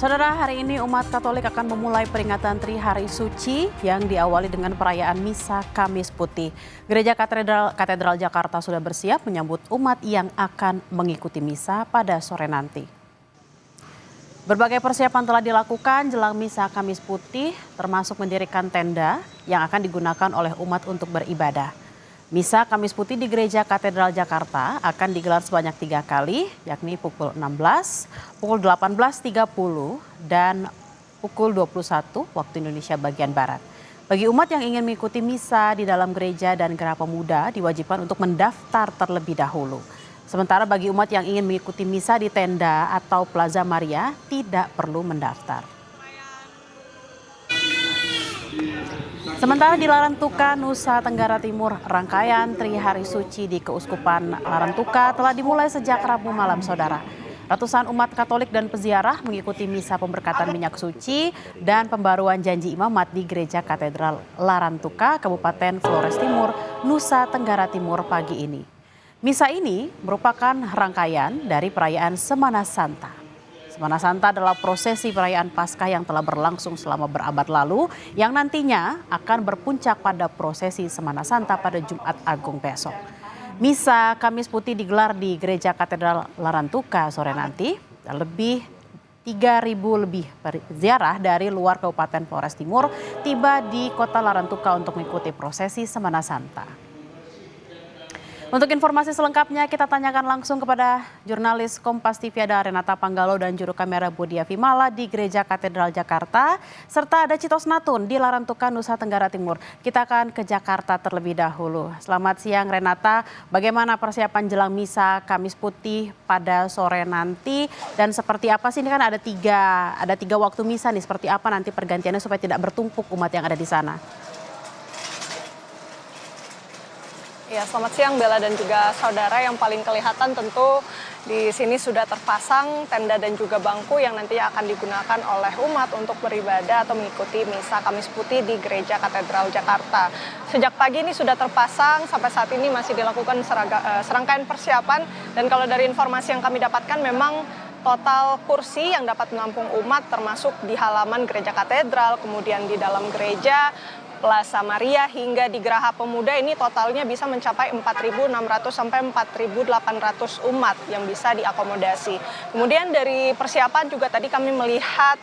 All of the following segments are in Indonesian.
Saudara, hari ini umat Katolik akan memulai peringatan Trihari Suci yang diawali dengan perayaan Misa Kamis Putih. Gereja Katedral Jakarta sudah bersiap menyambut umat yang akan mengikuti misa pada sore nanti. Berbagai persiapan telah dilakukan jelang Misa Kamis Putih, termasuk mendirikan tenda yang akan digunakan oleh umat untuk beribadah. Misa Kamis Putih di Gereja Katedral Jakarta akan digelar sebanyak 3 kali, yakni pukul 16, pukul 18.30, dan pukul 21 waktu Indonesia bagian Barat. Bagi umat yang ingin mengikuti misa di dalam gereja dan Geraha Pemuda diwajibkan untuk mendaftar terlebih dahulu. Sementara bagi umat yang ingin mengikuti misa di tenda atau Plaza Maria tidak perlu mendaftar. Sementara di Larantuka, Nusa Tenggara Timur, rangkaian Trihari Suci di Keuskupan Larantuka telah dimulai sejak Rabu malam, saudara. Ratusan umat Katolik dan peziarah mengikuti misa pemberkatan minyak suci dan pembaruan janji imamat di Gereja Katedral Larantuka, Kabupaten Flores Timur, Nusa Tenggara Timur pagi ini. Misa ini merupakan rangkaian dari perayaan Semana Santa. Semana Santa adalah prosesi perayaan Paskah yang telah berlangsung selama berabad lalu yang nantinya akan berpuncak pada prosesi Semana Santa pada Jumat Agung besok. Misa Kamis Putih digelar di Gereja Katedral Larantuka sore nanti dan 3.000 lebih peziarah dari luar Kabupaten Flores Timur tiba di kota Larantuka untuk mengikuti prosesi Semana Santa. Untuk informasi selengkapnya kita tanyakan langsung kepada jurnalis Kompas TV ada Renata Panggalo dan juru kamera Budia Vimala di Gereja Katedral Jakarta, serta ada Citos Natun di Larantuka, Nusa Tenggara Timur. Kita akan ke Jakarta terlebih dahulu. Selamat siang Renata, bagaimana persiapan jelang Misa Kamis Putih pada sore nanti dan seperti apa sih, ini kan ada tiga waktu misa nih, seperti apa nanti pergantiannya supaya tidak bertumpuk umat yang ada di sana? Ya, selamat siang Bella dan juga saudara. Yang paling kelihatan tentu di sini sudah terpasang tenda dan juga bangku yang nantinya akan digunakan oleh umat untuk beribadah atau mengikuti Misa Kamis Putih di Gereja Katedral Jakarta. Sejak pagi ini sudah terpasang, sampai saat ini masih dilakukan serangkaian persiapan, dan kalau dari informasi yang kami dapatkan memang total kursi yang dapat menampung umat termasuk di halaman Gereja Katedral, kemudian di dalam gereja, Plaza Maria hingga di Geraha Pemuda ini totalnya bisa mencapai 4.600 sampai 4.800 umat yang bisa diakomodasi. Kemudian dari persiapan juga tadi kami melihat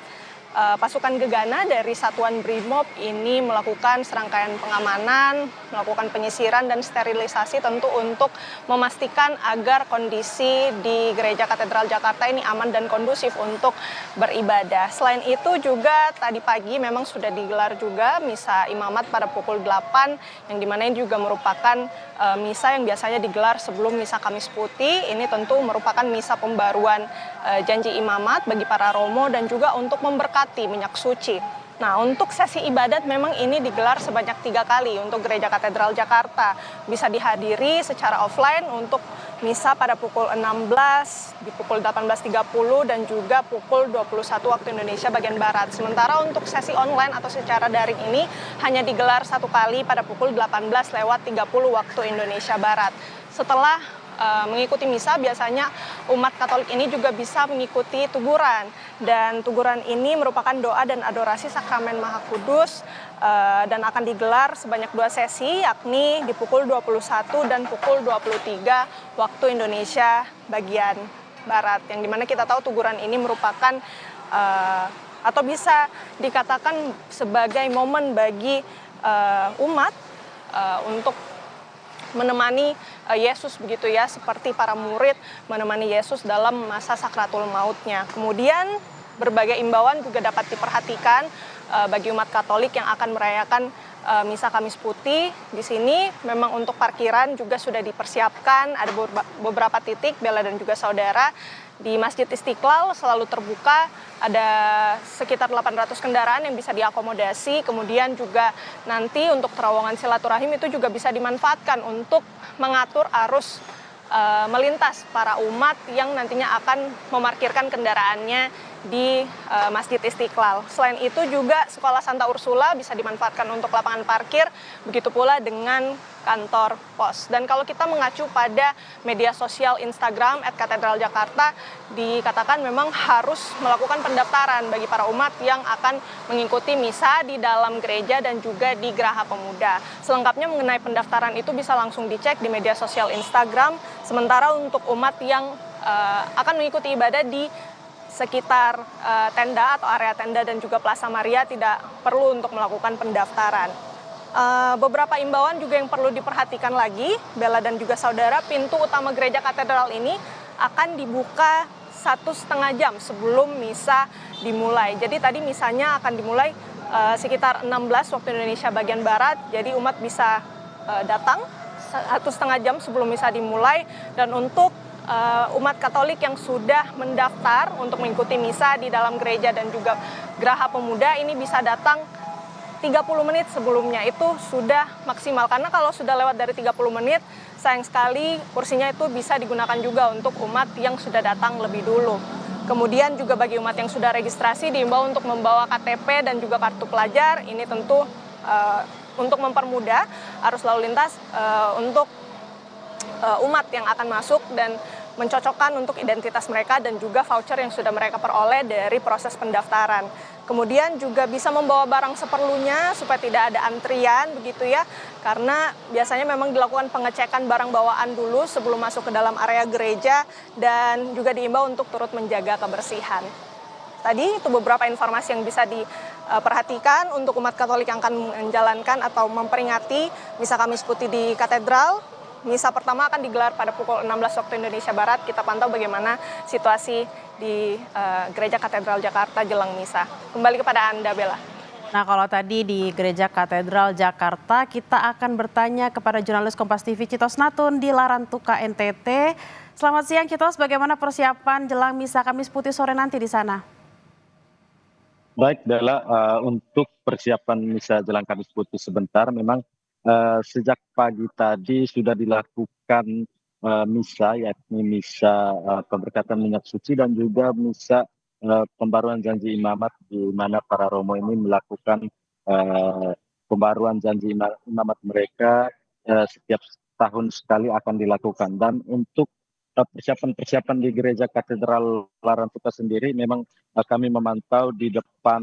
pasukan gegana dari Satuan Brimob ini melakukan serangkaian pengamanan, melakukan penyisiran dan sterilisasi tentu untuk memastikan agar kondisi di Gereja Katedral Jakarta ini aman dan kondusif untuk beribadah. Selain itu juga tadi pagi memang sudah digelar juga misa imamat pada pukul 8 yang dimana ini juga merupakan misa yang biasanya digelar sebelum Misa Kamis Putih. Ini tentu merupakan misa pembaruan janji imamat bagi para romo dan juga untuk memberkati minyak suci. Nah, untuk sesi ibadat memang ini digelar sebanyak 3 kali untuk Gereja Katedral Jakarta. Bisa dihadiri secara offline untuk misa pada pukul 16, di pukul 18.30 dan juga pukul 21 waktu Indonesia bagian Barat. Sementara untuk sesi online atau secara daring ini hanya digelar 1 kali pada pukul 18.30 waktu Indonesia Barat. Setelah mengikuti misa, biasanya umat Katolik ini juga bisa mengikuti tuguran, dan tuguran ini merupakan doa dan adorasi sakramen Maha Kudus dan akan digelar sebanyak 2 sesi, yakni di pukul 21 dan pukul 23 waktu Indonesia bagian Barat, yang dimana kita tahu tuguran ini merupakan atau bisa dikatakan sebagai momen bagi umat untuk menemani Yesus begitu ya, seperti para murid menemani Yesus dalam masa sakratul mautnya. Kemudian berbagai imbauan juga dapat diperhatikan bagi umat Katolik yang akan merayakan Misa Kamis Putih. Di sini memang untuk parkiran juga sudah dipersiapkan, ada beberapa titik Bella dan juga saudara. Di Masjid Istiqlal selalu terbuka, ada sekitar 800 kendaraan yang bisa diakomodasi. Kemudian juga nanti untuk terowongan silaturahim itu juga bisa dimanfaatkan untuk mengatur arus melintas para umat yang nantinya akan memarkirkan kendaraannya di Masjid Istiqlal. Selain itu juga Sekolah Santa Ursula bisa dimanfaatkan untuk lapangan parkir, begitu pula dengan kantor pos. Dan kalau kita mengacu pada media sosial Instagram @katedral_jakarta, dikatakan memang harus melakukan pendaftaran bagi para umat yang akan mengikuti misa di dalam gereja dan juga di Geraha Pemuda. Selengkapnya mengenai pendaftaran itu bisa langsung dicek di media sosial Instagram. Sementara untuk umat yang akan mengikuti ibadah di sekitar tenda atau area tenda dan juga Plaza Maria tidak perlu untuk melakukan pendaftaran. Beberapa imbauan juga yang perlu diperhatikan lagi, Bella dan juga saudara, pintu utama gereja katedral ini akan dibuka 1,5 jam sebelum misa dimulai. Jadi tadi misanya akan dimulai sekitar 16 waktu Indonesia bagian Barat, jadi umat bisa datang 1,5 jam sebelum misa dimulai. Dan untuk umat Katolik yang sudah mendaftar untuk mengikuti misa di dalam gereja dan juga Geraha Pemuda ini bisa datang 30 menit sebelumnya, itu sudah maksimal. Karena kalau sudah lewat dari 30 menit, sayang sekali kursinya itu bisa digunakan juga untuk umat yang sudah datang lebih dulu. Kemudian juga bagi umat yang sudah registrasi diimbau untuk membawa KTP dan juga kartu pelajar. Ini tentu untuk mempermudah arus lalu lintas untuk umat yang akan masuk dan mencocokkan untuk identitas mereka dan juga voucher yang sudah mereka peroleh dari proses pendaftaran. Kemudian juga bisa membawa barang seperlunya supaya tidak ada antrian begitu ya, karena biasanya memang dilakukan pengecekan barang bawaan dulu sebelum masuk ke dalam area gereja dan juga diimbau untuk turut menjaga kebersihan. Tadi itu beberapa informasi yang bisa diperhatikan untuk umat Katolik yang akan menjalankan atau memperingati Misa Kamis Putih di Katedral. Misa pertama akan digelar pada pukul 16 waktu Indonesia Barat. Kita pantau bagaimana situasi di Gereja Katedral Jakarta jelang misa. Kembali kepada Anda, Bella. Nah, kalau tadi di Gereja Katedral Jakarta, kita akan bertanya kepada jurnalis Kompas TV Citos Natun di Larantuka, NTT. Selamat siang, Citos. Bagaimana persiapan jelang Misa Kamis Putih sore nanti di sana? Baik, Bella, untuk persiapan misa jelang Kamis Putih sebentar, memang sejak pagi tadi sudah dilakukan misa, yakni misa pemberkatan minyak suci dan juga misa pembaruan janji imamat, di mana para romo ini melakukan pembaruan janji imamat mereka setiap tahun sekali akan dilakukan. Dan untuk persiapan-persiapan di Gereja Katedral Larantuka sendiri, memang kami memantau di depan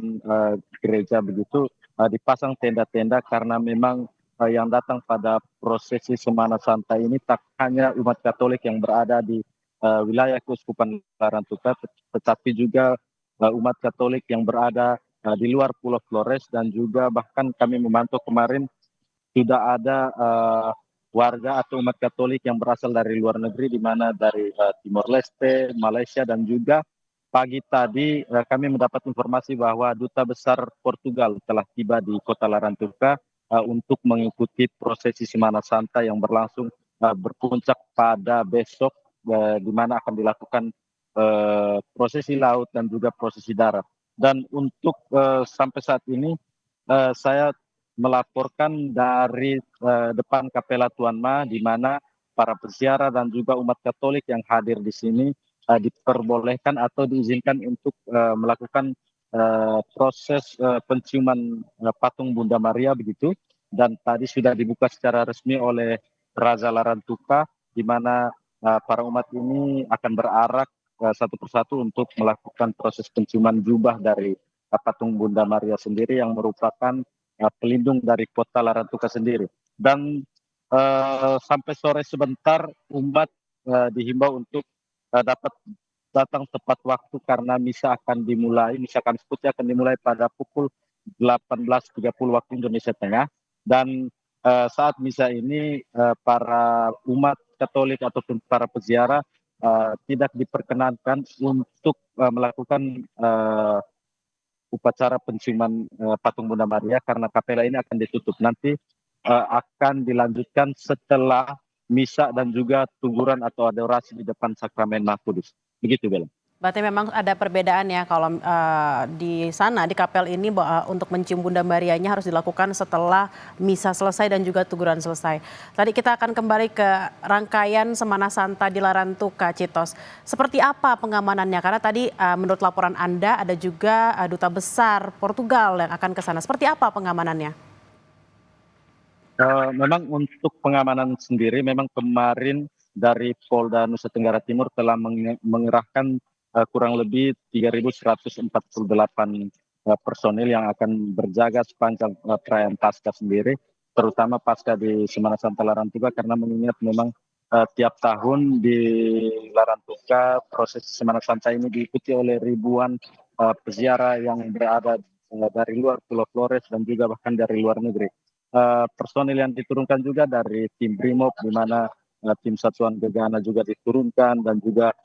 gereja begitu dipasang tenda-tenda karena memang yang datang pada prosesi Semana Santa ini tak hanya umat Katolik yang berada di wilayah Keuskupan Larantuka, tetapi juga umat Katolik yang berada di luar Pulau Flores, dan juga bahkan kami memantau kemarin sudah ada warga atau umat Katolik yang berasal dari luar negeri, di mana dari Timor Leste, Malaysia, dan juga pagi tadi kami mendapat informasi bahwa Duta Besar Portugal telah tiba di Kota Larantuka untuk mengikuti prosesi Semana Santa yang berlangsung berpuncak pada besok, di mana akan dilakukan prosesi laut dan juga prosesi darat. Dan untuk sampai saat ini saya melaporkan dari depan Kapela Tuan Ma, di mana para peziarah dan juga umat Katolik yang hadir di sini diperbolehkan atau diizinkan untuk melakukan proses penciuman patung Bunda Maria begitu. Dan tadi sudah dibuka secara resmi oleh Raja Larantuka, di mana para umat ini akan berarak satu persatu untuk melakukan proses penciuman jubah dari patung Bunda Maria sendiri, yang merupakan pelindung dari kota Larantuka sendiri. Dan sampai sore sebentar umat dihimbau untuk dapat datang tepat waktu karena misa Kamis Putih akan dimulai pada pukul 18.30 waktu Indonesia Tengah. Dan saat misa ini para umat Katolik ataupun para peziarah tidak diperkenankan untuk melakukan upacara penciuman patung Bunda Maria karena kapela ini akan ditutup. Nanti akan dilanjutkan setelah misa dan juga tuguran atau adorasi di depan Sakramen Maha Kudus. Begitu, Bella. Berarti memang ada perbedaan ya kalau di sana di kapel ini untuk mencium Bunda Marianya harus dilakukan setelah misa selesai dan juga teguran selesai. Tadi kita akan kembali ke rangkaian Semana Santa di Larantuka, Citos. Seperti apa pengamanannya? Karena tadi menurut laporan Anda ada juga duta besar Portugal yang akan ke sana. Seperti apa pengamanannya? Memang untuk pengamanan sendiri memang kemarin dari Polda Nusa Tenggara Timur telah mengerahkan kurang lebih 3.148 personil yang akan berjaga sepanjang perayaan Paskah sendiri, terutama Paskah di Semana Santa Larantuka, karena mengingat memang tiap tahun di Larantuka proses Semana Santa ini diikuti oleh ribuan peziarah yang berada dari luar Pulau Flores dan juga bahkan dari luar negeri. Personil yang diturunkan juga dari tim Brimob, di mana tim Satuan Gegana juga diturunkan, dan juga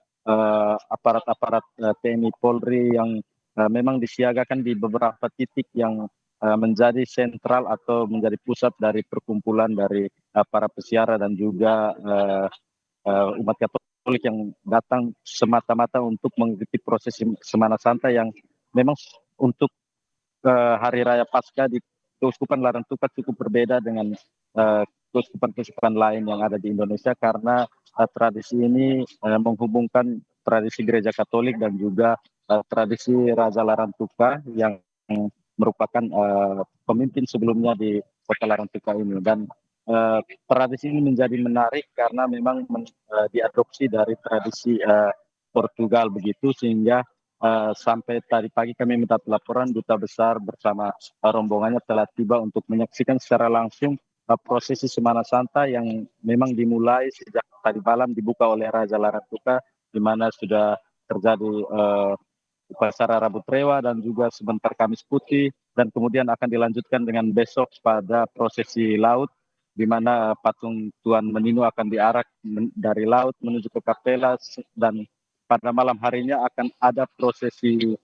aparat-aparat TNI Polri yang memang disiagakan di beberapa titik yang menjadi sentral atau menjadi pusat dari perkumpulan dari para peziarah dan juga umat Katolik yang datang semata-mata untuk mengikuti proses Semana Santa yang memang untuk hari raya Paskah di Keuskupan Larantuka cukup berbeda dengan keuskupan-keuskupan lain yang ada di Indonesia, karena tradisi ini menghubungkan tradisi Gereja Katolik dan juga tradisi Raja Larantuka yang merupakan pemimpin sebelumnya di Kota Larantuka ini. Dan tradisi ini menjadi menarik karena memang diadopsi dari tradisi Portugal begitu, sehingga sampai tadi pagi kami mendapat laporan duta besar bersama rombongannya telah tiba untuk menyaksikan secara langsung prosesi Semana Santa yang memang dimulai sejak tadi malam, dibuka oleh Raja Larantuka, di mana sudah terjadi upacara Rabu Trewa dan juga sebentar Kamis Putih, dan kemudian akan dilanjutkan dengan besok pada prosesi laut, di mana patung Tuan Meninu akan diarak dari laut menuju ke kapela, dan pada malam harinya akan ada prosesi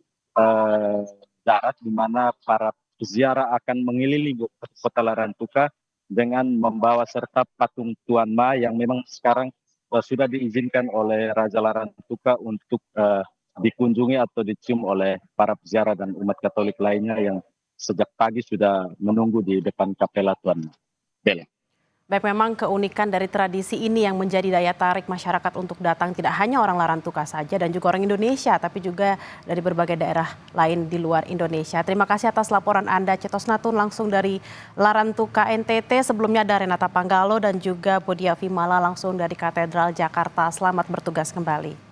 darat, di mana para peziarah akan mengelilingi Kota Larantuka dengan membawa serta patung Tuan Ma yang memang sekarang sudah diizinkan oleh Raja Larantuka untuk dikunjungi atau dicium oleh para peziarah dan umat Katolik lainnya yang sejak pagi sudah menunggu di depan kapela Tuan Bela. Baik, memang keunikan dari tradisi ini yang menjadi daya tarik masyarakat untuk datang tidak hanya orang Larantuka saja dan juga orang Indonesia, tapi juga dari berbagai daerah lain di luar Indonesia. Terima kasih atas laporan Anda, Cetos Natun, langsung dari Larantuka, NTT. Sebelumnya ada Renata Panggalo dan juga Bodia Vimala langsung dari Katedral Jakarta. Selamat bertugas kembali.